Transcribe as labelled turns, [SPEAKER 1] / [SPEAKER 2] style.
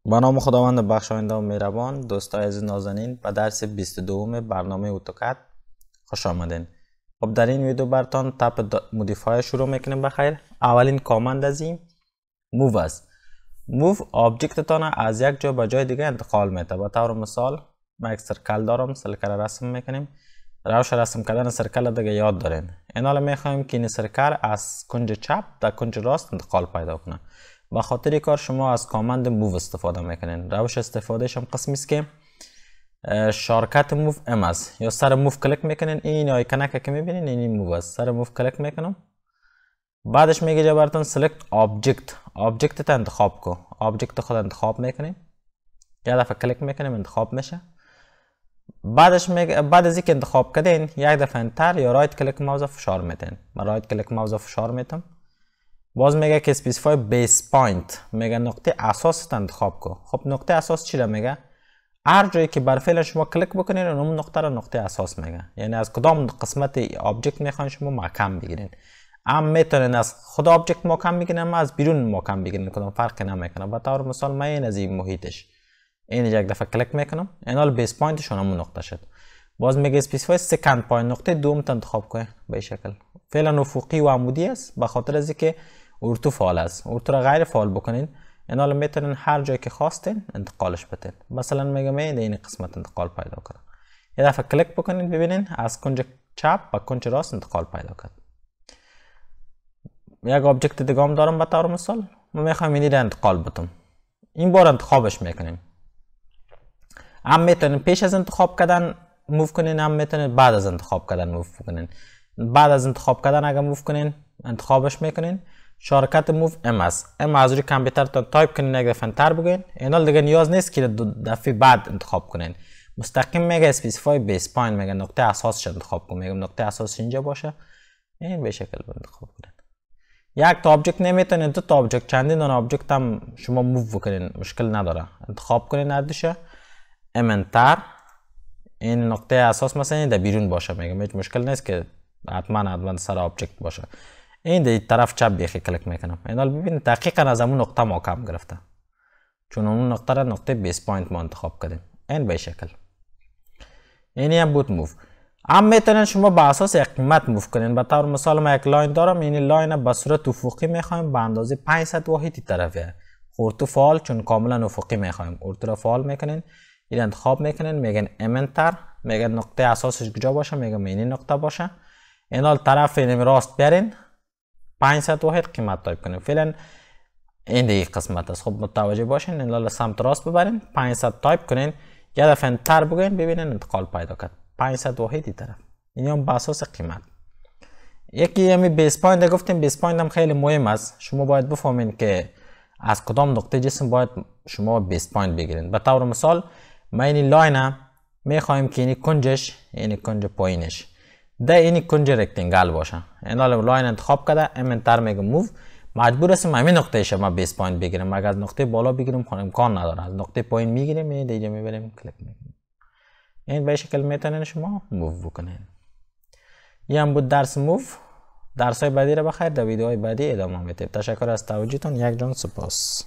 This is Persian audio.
[SPEAKER 1] با نام خداوند بخشاینده و مهربان، دوستای عزیز نازنین، به درس 22 برنامه اتوکد خوش آمدین. خب در این ویدیو براتون تپ مودیفای شروع میکنیم. بخیر، اولین کامند از این موو است. موو آبجکت تان از یک جا به جای دیگه انتقال میده. به طور مثال من یک سرکل دارم، سرکل رسم میکنیم. روش رسم کردن سرکل دیگه یاد دارین. این حالا میخوایم که این سرکل از کنج چپ تا کنج راست انتقال پیدا کنه. با خاطر کار شما از کامند موو استفاده میکنین. روش استفادهش هم قسمی است که شارکت موو ام است. یا سر موو کلیک میکنین، این آیکونک که میبینین این موو است. سر موو کلیک میکنم، بعدش میگه جا براتون سلکت آبجکت تا انتخاب کو. آبجکت خود انتخاب میکنیم، یه دفعه کلیک میکنیم انتخاب میشه. بعدش میگه بعد از اینکه انتخاب کردین یک دفعه انتر یا رایت کلیک ماوس فشار میدین. من رایت کلیک ماوس فشار میدم، باز میگه که اسپسیفای بیس پوینت، میگه نقطه اساس انتخاب کو. خب نقطه اساس چی را میگه؟ هر جایی که بر فعل شما کلیک بکنین اون نقطه را نقطه اساس میگه. یعنی از کدام قسمت آبجکت میخواین شما محکم بگیرین. هم میتونین از خود آبجکت محکم بگیرین، اما از بیرون محکم بگیرین، کدام فرقی نمیکنه. به طور مثال من این از این محیطش این یک دفعه کلیک میکنم، این حال بیس پوینتشون همون نقطه شد. باز میگه اسپسیفای سکند پوینت، نقطه دوم انتخاب کنه. به این شکل فعلا افقی و عمودی است، به خاطر از اینکه ارتو فعال است. ارتو را غیر فعال بکنین، این حال میتونین هر جایی که خواستین انتقالش بدین. مثلا میگم این قسمت انتقال پیدا کنه، یه دفعه کلیک بکنین ببینین از کنج چپ به کنج راست انتقال پیدا کرد. یک آبجکت دیگه هم دارم. به طور مثال من میخوام اینی را انتقال بدم. این بار انتخابش میکنیم. هم میتونین پیش از انتخاب کردن موو کنین، هم میتونین بعد از انتخاب کردن موو کنین. بعد از انتخاب کردن اگه موو کنین انتخابش میکنین. شارکت موو ام است. ام از روی کامپیوتر تا تایپ کنین، یک دفعه انتر بگین. اینا دیگه نیاز نیست که دو دفعه بعد انتخاب کنین. مستقیم میگه اسپسیفای بیس پوینت، میگه نقطه اساسش انتخاب کن. میگم نقطه اساس اینجا باشه، این به شکل انتخاب کنین. یک تا آبجکت نمیتونین، دو تا آبجکت، چندین آبجکت هم شما موو بکنین، مشکل نداره. انتخاب کنین ادشه ام انتر. این نقطه اساس مثلا این در بیرون باشه، میگم هیچ مشکل نیست که حتما سر آبجکت باشه. این در طرف چپ بیخی کلیک میکنم. این حال ببینید دقیقا از همون نقطه محکم گرفته، چون اون نقطه را نقطه بیس پوینت ما انتخاب کردیم. این به شکل اینی هم بود موو. هم میتونین شما به اساس یک قیمت موو کنین. به طور مثال من یک لاین دارم، این لاین به صورت افقی میخوایم، به اندازه 500 واحدی طرفه. ارتو فعال، چون کاملا افقی میخوایم. ارتو را فعال میکنین، این انتخاب میکنین، میگن ام انتر، میگن نقطه اساسش کجا باشه، میگم این نقطه باشه. این حال طرف این راست بیارین، 500 واحد قیمت تایپ کنین. فعلا این دیگه قسمت است. خب متوجه باشین، این حال سمت راست ببرین، 500 تایپ کنین، یه دفعه انتر بگین ببینین انتقال پیدا کرد 500 واحدی طرف. این هم به اساس قیمت. یکی همین بیس پوینت گفتیم. بیس پوینت هم خیلی مهم است. شما باید بفهمین که از کدام نقطه جسم باید شما بیس پوینت بگیرین. به طور مثال ما این لاین میخوایم که این کنجش، این کنج پایینش ده این کنج رکتانگل باشه. این حالا لاین انتخاب کرده، ام انتر میگم موو، مجبور هستیم همین نقطه شما بیس پوینت بگیریم. اگر از نقطه بالا بگیریم امکان نداره، از نقطه پایین میگیریم، این دیگه میبریم کلیک میکنیم. این به شکل میتونین شما موو بکنین. این هم بود درس موو. درس های بعدی را بخیر در ویدیوهای بعدی ادامه میدیم. تشکر از توجهتون. یک جان سپاس.